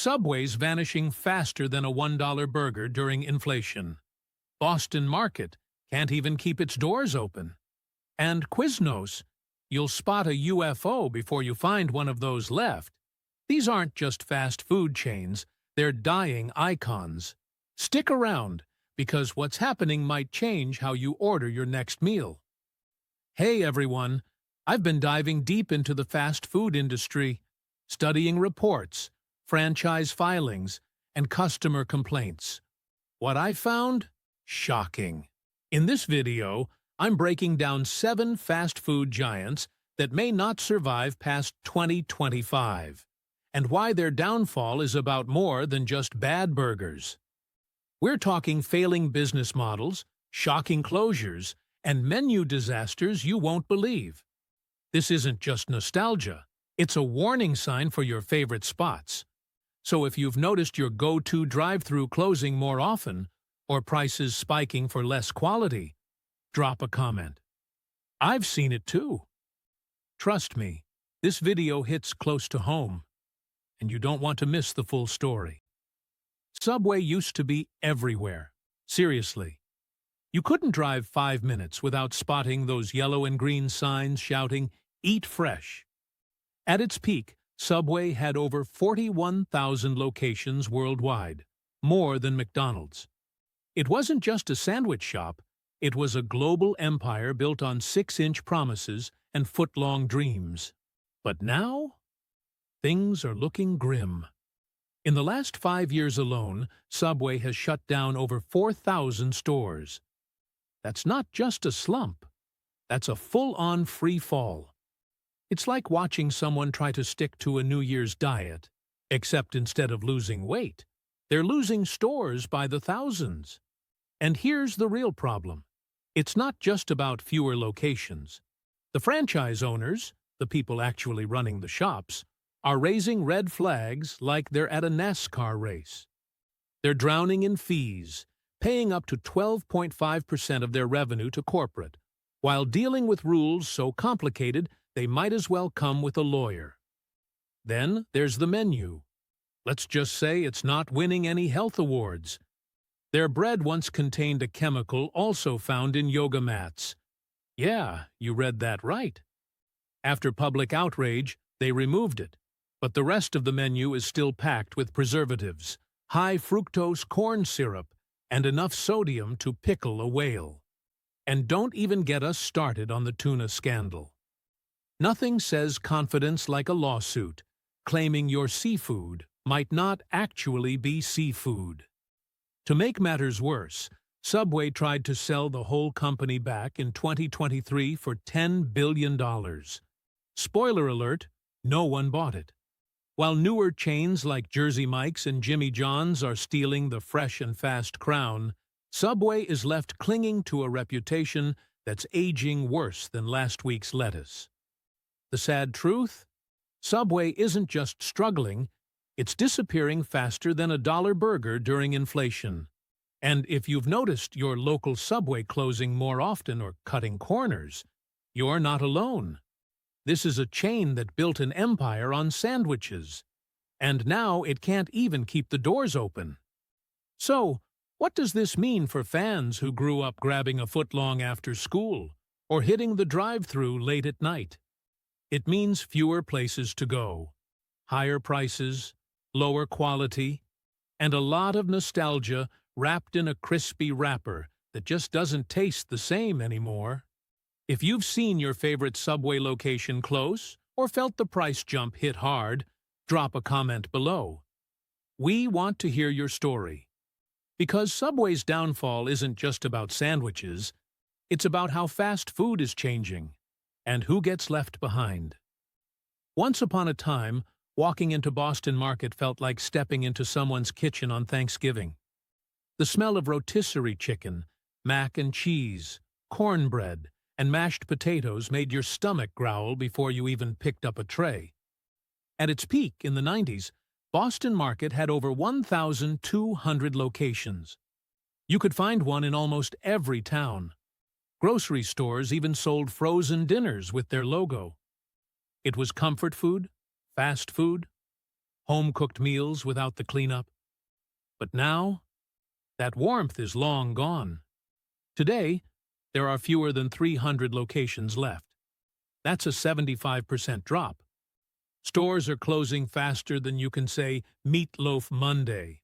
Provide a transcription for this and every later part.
Subway's vanishing faster than a $1 burger during inflation. Boston Market can't even keep its doors open. And Quiznos, you'll spot a UFO before you find one of those left. These aren't just fast food chains, they're dying icons. Stick around, because what's happening might change how you order your next meal. Hey everyone, I've been diving deep into the fast food industry, studying reports, franchise filings, and customer complaints. What I found? Shocking. In this video, I'm breaking down 7 fast food giants that may not survive past 2025, and why their downfall is about more than just bad burgers. We're talking failing business models, shocking closures, and menu disasters you won't believe. This isn't just nostalgia, it's a warning sign for your favorite spots. So if you've noticed your go-to drive-thru closing more often, or prices spiking for less quality, drop a comment. I've seen it too. Trust me, this video hits close to home, and you don't want to miss the full story. Subway used to be everywhere. Seriously. You couldn't drive 5 minutes without spotting those yellow and green signs shouting, "Eat fresh." At its peak, Subway had over 41,000 locations worldwide, more than McDonald's. It wasn't just a sandwich shop, it was a global empire built on 6-inch promises and foot-long dreams. But now, things are looking grim. In the last 5 years alone, Subway has shut down over 4,000 stores. That's not just a slump, that's a full-on free fall. It's like watching someone try to stick to a New Year's diet, except instead of losing weight, they're losing stores by the thousands. And here's the real problem. It's not just about fewer locations. The franchise owners, the people actually running the shops, are raising red flags like they're at a NASCAR race. They're drowning in fees, paying up to 12.5% of their revenue to corporate, while dealing with rules so complicated they might as well come with a lawyer. Then there's the menu. Let's just say it's not winning any health awards. Their bread once contained a chemical also found in yoga mats. Yeah, you read that right. After public outrage, they removed it, but the rest of the menu is still packed with preservatives, high fructose corn syrup, and enough sodium to pickle a whale. And don't even get us started on the tuna scandal. Nothing says confidence like a lawsuit, claiming your seafood might not actually be seafood. To make matters worse, Subway tried to sell the whole company back in 2023 for $10 billion. Spoiler alert, no one bought it. While newer chains like Jersey Mike's and Jimmy John's are stealing the fresh and fast crown, Subway is left clinging to a reputation that's aging worse than last week's lettuce. The sad truth? Subway isn't just struggling, it's disappearing faster than a $1 burger during inflation. And if you've noticed your local Subway closing more often or cutting corners, you're not alone. This is a chain that built an empire on sandwiches, and now it can't even keep the doors open. So, what does this mean for fans who grew up grabbing a footlong after school or hitting the drive-thru late at night? It means fewer places to go, higher prices, lower quality, and a lot of nostalgia wrapped in a crispy wrapper that just doesn't taste the same anymore. If you've seen your favorite Subway location close or felt the price jump hit hard, drop a comment below. We want to hear your story. Because Subway's downfall isn't just about sandwiches, it's about how fast food is changing and who gets left behind. Once upon a time, walking into Boston Market felt like stepping into someone's kitchen on Thanksgiving. The smell of rotisserie chicken, mac and cheese, cornbread, and mashed potatoes made your stomach growl before you even picked up a tray. At its peak in the 90s, Boston Market had over 1,200 locations. You could find one in almost every town. Grocery stores even sold frozen dinners with their logo. It was comfort food, fast food, home-cooked meals without the cleanup. But now, that warmth is long gone. Today, there are fewer than 300 locations left. That's a 75% drop. Stores are closing faster than you can say Meatloaf Monday.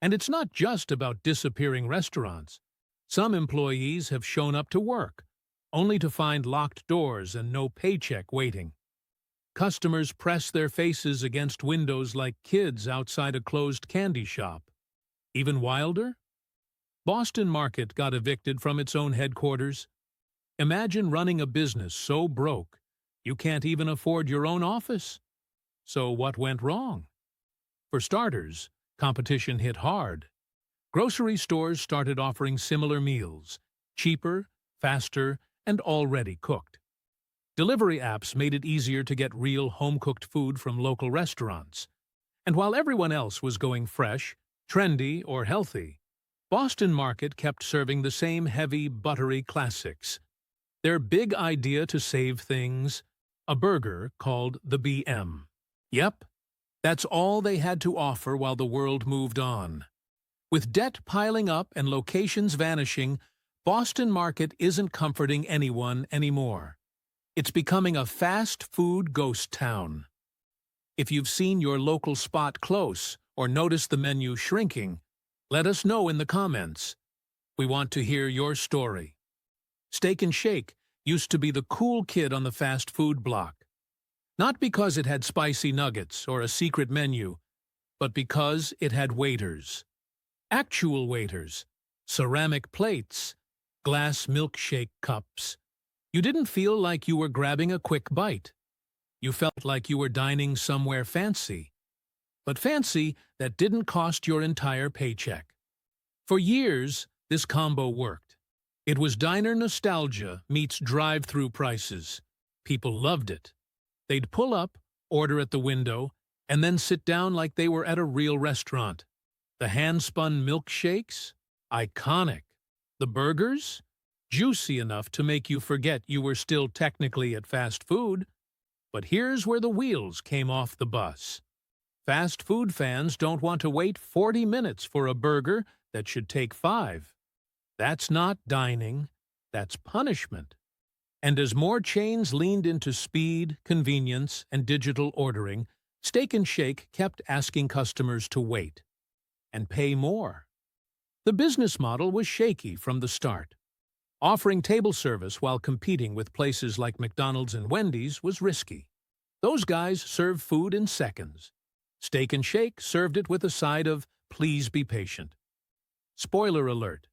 And it's not just about disappearing restaurants. Some employees have shown up to work, only to find locked doors and no paycheck waiting. Customers press their faces against windows like kids outside a closed candy shop. Even wilder? Boston Market got evicted from its own headquarters. Imagine running a business so broke, you can't even afford your own office. So what went wrong? For starters, competition hit hard. Grocery stores started offering similar meals, cheaper, faster, and already cooked. Delivery apps made it easier to get real home-cooked food from local restaurants. And while everyone else was going fresh, trendy, or healthy, Boston Market kept serving the same heavy, buttery classics. Their big idea to save things, a burger called the BM. Yep, that's all they had to offer while the world moved on. With debt piling up and locations vanishing, Boston Market isn't comforting anyone anymore. It's becoming a fast food ghost town. If you've seen your local spot close or noticed the menu shrinking, let us know in the comments. We want to hear your story. Steak and Shake used to be the cool kid on the fast food block. Not because it had spicy nuggets or a secret menu, but because it had waiters. Actual waiters, ceramic plates, glass milkshake cups. You didn't feel like you were grabbing a quick bite. You felt like you were dining somewhere fancy. But fancy that didn't cost your entire paycheck. For years, this combo worked. It was diner nostalgia meets drive-through prices. People loved it. They'd pull up, order at the window, and then sit down like they were at a real restaurant. The hand-spun milkshakes? Iconic. The burgers? Juicy enough to make you forget you were still technically at fast food. But here's where the wheels came off the bus. Fast food fans don't want to wait 40 minutes for a burger that should take 5. That's not dining, that's punishment. And as more chains leaned into speed, convenience, and digital ordering, Steak and Shake kept asking customers to wait and pay more. The business model was shaky from the start. Offering table service while competing with places like McDonald's and Wendy's was risky. Those guys served food in seconds. Steak and Shake served it with a side of, "Please be patient." Spoiler alert,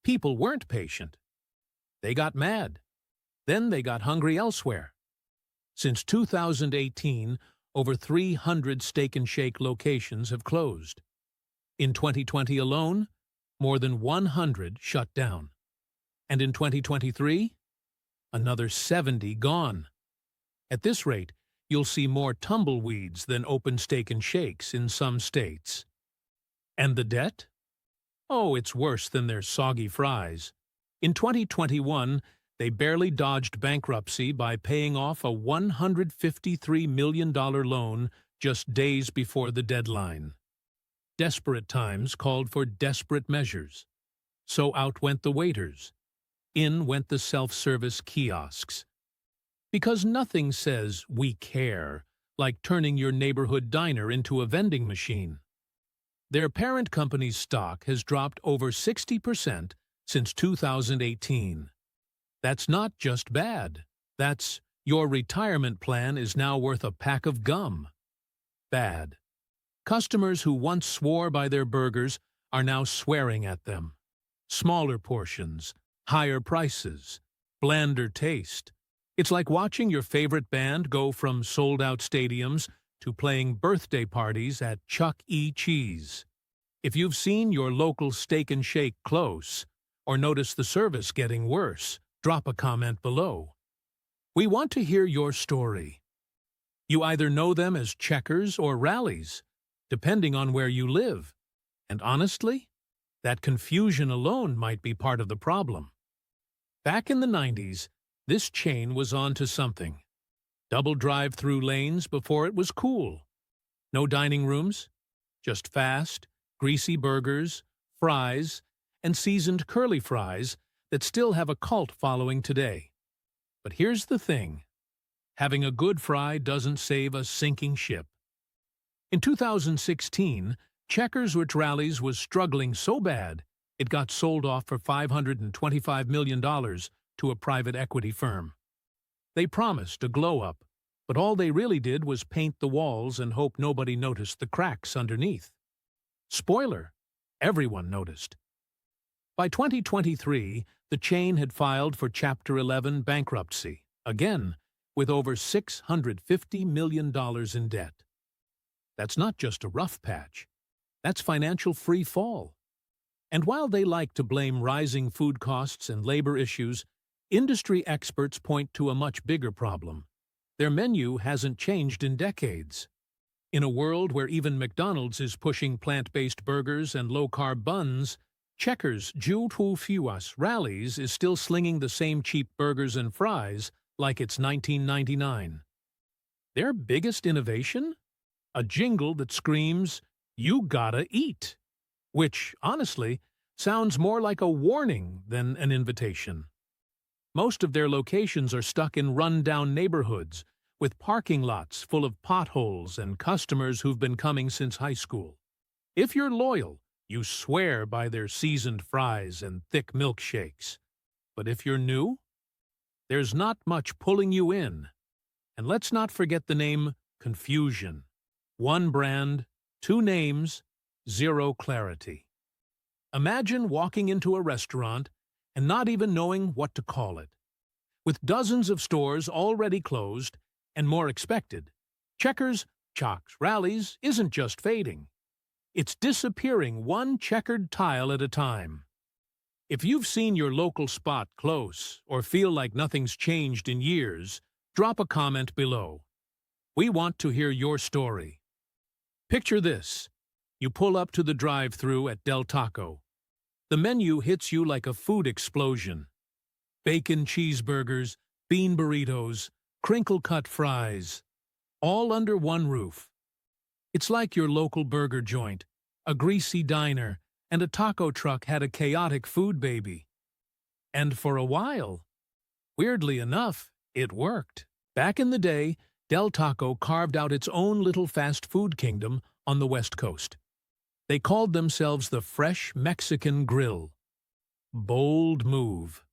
people weren't patient. They got mad. Then they got hungry elsewhere. Since 2018, over 300 Steak and Shake locations have closed. In 2020 alone, more than 100 shut down. And in 2023, another 70 gone. At this rate, you'll see more tumbleweeds than open Steak and Shakes in some states. And the debt? Oh, it's worse than their soggy fries. In 2021, they barely dodged bankruptcy by paying off a $153 million loan just days before the deadline. Desperate times called for desperate measures. So out went the waiters. In went the self-service kiosks. Because nothing says "we care" like turning your neighborhood diner into a vending machine. Their parent company's stock has dropped over 60% since 2018. That's not just bad. That's your retirement plan is now worth a pack of gum. Bad. Customers who once swore by their burgers are now swearing at them. Smaller portions, higher prices, blander taste. It's like watching your favorite band go from sold-out stadiums to playing birthday parties at Chuck E. Cheese. If you've seen your local Steak and Shake close, or noticed the service getting worse, drop a comment below. We want to hear your story. You either know them as Checkers or Rallies, depending on where you live. And honestly, that confusion alone might be part of the problem. Back in the 90s, this chain was on to something. Double drive-through lanes before it was cool. No dining rooms, just fast, greasy burgers, fries, and seasoned curly fries that still have a cult following today. But here's the thing. Having a good fry doesn't save a sinking ship. In 2016, Checkers, which Rallies was struggling so bad, it got sold off for $525 million to a private equity firm. They promised a glow-up, but all they really did was paint the walls and hope nobody noticed the cracks underneath. Spoiler, everyone noticed. By 2023, the chain had filed for Chapter 11 bankruptcy, again, with over $650 million in debt. That's not just a rough patch. That's financial free fall. And while they like to blame rising food costs and labor issues, industry experts point to a much bigger problem. Their menu hasn't changed in decades. In a world where even McDonald's is pushing plant-based burgers and low-carb buns, Checkers' Ju Tu Fuas Rallies is still slinging the same cheap burgers and fries like it's 1999. Their biggest innovation? A jingle that screams, "You gotta eat," which, honestly, sounds more like a warning than an invitation. Most of their locations are stuck in run-down neighborhoods, with parking lots full of potholes and customers who've been coming since high school. If you're loyal, you swear by their seasoned fries and thick milkshakes. But if you're new, there's not much pulling you in. And let's not forget the name confusion. One brand, two names, zero clarity. Imagine walking into a restaurant and not even knowing what to call it. With dozens of stores already closed and more expected, Checkers' Chalks Rallies isn't just fading. It's disappearing one checkered tile at a time. If you've seen your local spot close or feel like nothing's changed in years, drop a comment below. We want to hear your story. Picture this. You pull up to the drive-thru at Del Taco. The menu hits you like a food explosion. Bacon cheeseburgers, bean burritos, crinkle-cut fries, all under one roof. It's like your local burger joint, a greasy diner, and a taco truck had a chaotic food baby. And for a while, weirdly enough, it worked. Back in the day, Del Taco carved out its own little fast food kingdom on the West Coast. They called themselves the Fresh Mexican Grill. Bold move.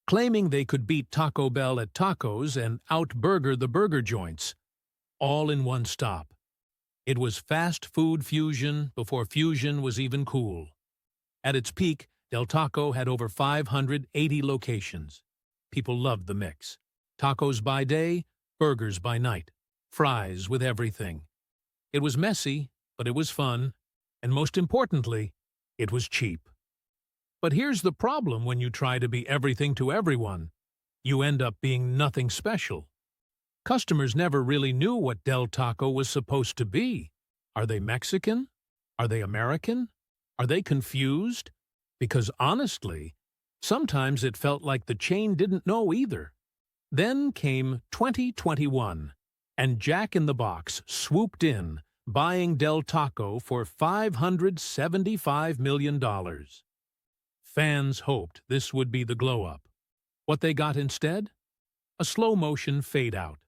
Claiming they could beat Taco Bell at tacos and out-burger the burger joints, all in one stop. It was fast food fusion before fusion was even cool. At its peak, Del Taco had over 580 locations. People loved the mix. Tacos by day, burgers by night. Fries with everything. It was messy, but it was fun. And most importantly, it was cheap. But here's the problem when you try to be everything to everyone. You end up being nothing special. Customers never really knew what Del Taco was supposed to be. Are they Mexican? Are they American? Are they confused? Because honestly, sometimes it felt like the chain didn't know either. Then came 2021, and Jack in the Box swooped in, buying Del Taco for $575 million. Fans hoped this would be the glow-up. What they got instead? A slow-motion fade-out.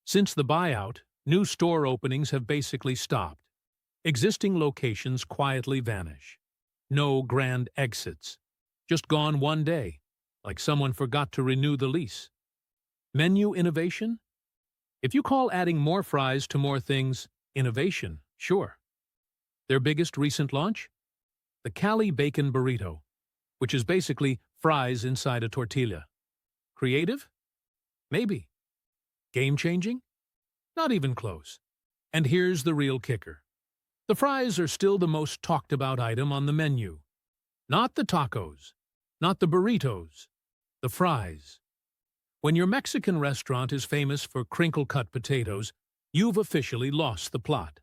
Since the buyout, new store openings have basically stopped. Existing locations quietly vanish. No grand exits. Just gone one day, like someone forgot to renew the lease. Menu innovation? If you call adding more fries to more things innovation, sure. Their biggest recent launch? The Cali Bacon Burrito, which is basically fries inside a tortilla. Creative? Maybe. Game-changing? Not even close. And here's the real kicker. The fries are still the most talked-about item on the menu. Not the tacos, not the burritos, the fries. When your Mexican restaurant is famous for crinkle-cut potatoes, you've officially lost the plot.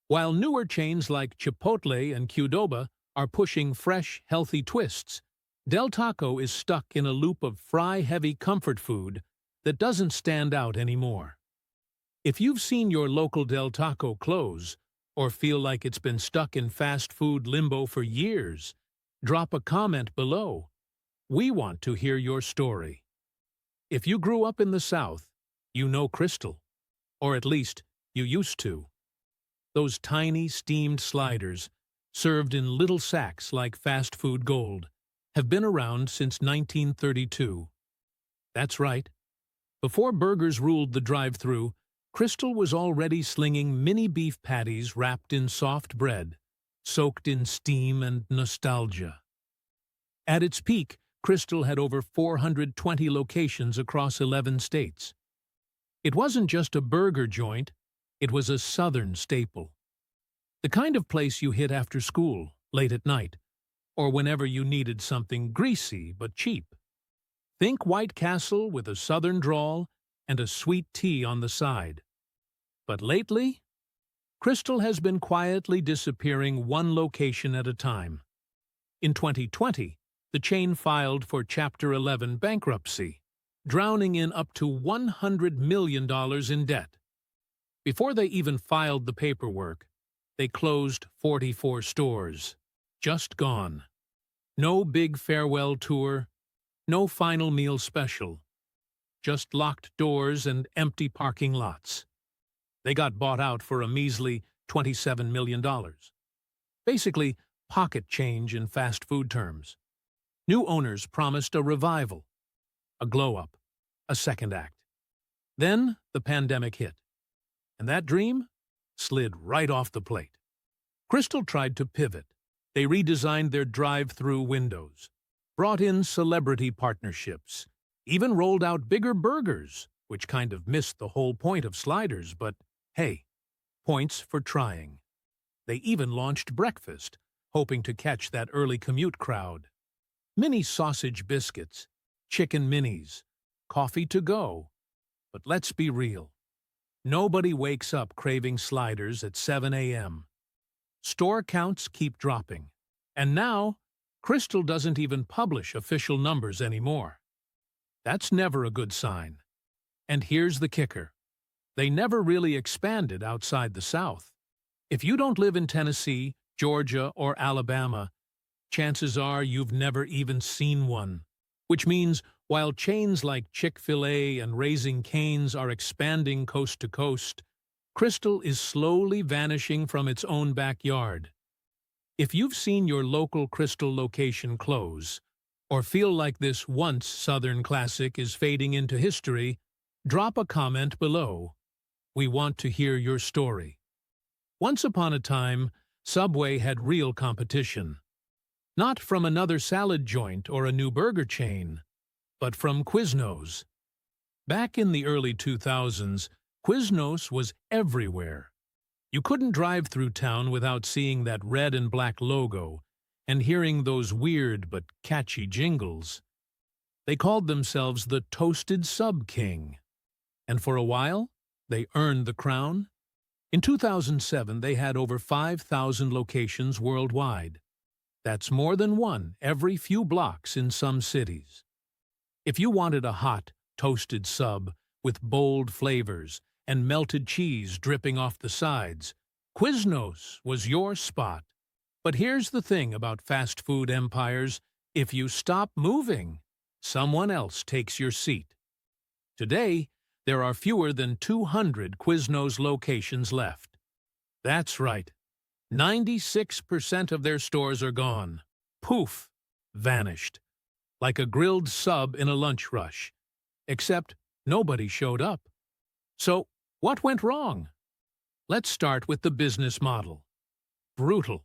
While newer chains like Chipotle and Qdoba are pushing fresh, healthy twists, Del Taco is stuck in a loop of fry-heavy comfort food that doesn't stand out anymore. If you've seen your local Del Taco close, or feel like it's been stuck in fast food limbo for years, drop a comment below. We want to hear your story. If you grew up in the South, you know Crystal. Or at least, you used to. Those tiny steamed sliders, served in little sacks like fast food gold, have been around since 1932. That's right. Before burgers ruled the drive-thru, Crystal was already slinging mini beef patties wrapped in soft bread, soaked in steam and nostalgia. At its peak, Crystal had over 420 locations across 11 states. It wasn't just a burger joint, it was a Southern staple. The kind of place you hit after school, late at night, or whenever you needed something greasy but cheap. Think White Castle with a Southern drawl and a sweet tea on the side. But lately, Crystal has been quietly disappearing one location at a time. In 2020, the chain filed for Chapter 11 bankruptcy, drowning in up to $100 million in debt. Before they even filed the paperwork, they closed 44 stores. Just gone. No big farewell tour, no final meal special. Just locked doors and empty parking lots. They got bought out for a measly $27 million. Basically, pocket change in fast food terms. New owners promised a revival, a glow-up, a second act. Then the pandemic hit, and that dream slid right off the plate. Crystal tried to pivot. They redesigned their drive-through windows, brought in celebrity partnerships, even rolled out bigger burgers, which kind of missed the whole point of sliders, but hey, points for trying. They even launched breakfast, hoping to catch that early commute crowd. Mini sausage biscuits, chicken minis, coffee to go. But let's be real. Nobody wakes up craving sliders at 7 a.m. Store counts keep dropping. And now, Crystal doesn't even publish official numbers anymore. That's never a good sign. And here's the kicker. They never really expanded outside the South. If you don't live in Tennessee, Georgia, or Alabama, chances are you've never even seen one. Which means, while chains like Chick-fil-A and Raising Cane's are expanding coast to coast, Crystal is slowly vanishing from its own backyard. If you've seen your local Crystal location close, or feel like this once Southern classic is fading into history, drop a comment below. We want to hear your story. Once upon a time, Subway had real competition. Not from another salad joint or a new burger chain, but from Quiznos. Back in the early 2000s, Quiznos was everywhere. You couldn't drive through town without seeing that red and black logo and hearing those weird but catchy jingles. They called themselves the Toasted Sub King. And for a while, they earned the crown. In 2007, they had over 5,000 locations worldwide. That's more than one every few blocks in some cities. If you wanted a hot, toasted sub with bold flavors and melted cheese dripping off the sides, Quiznos was your spot. But here's the thing about fast food empires. If you stop moving, someone else takes your seat. Today, there are fewer than 200 Quiznos locations left. That's right. 96% of their stores are gone. Poof, vanished. Like a grilled sub in a lunch rush. Except nobody showed up. So, what went wrong? Let's start with the business model. Brutal.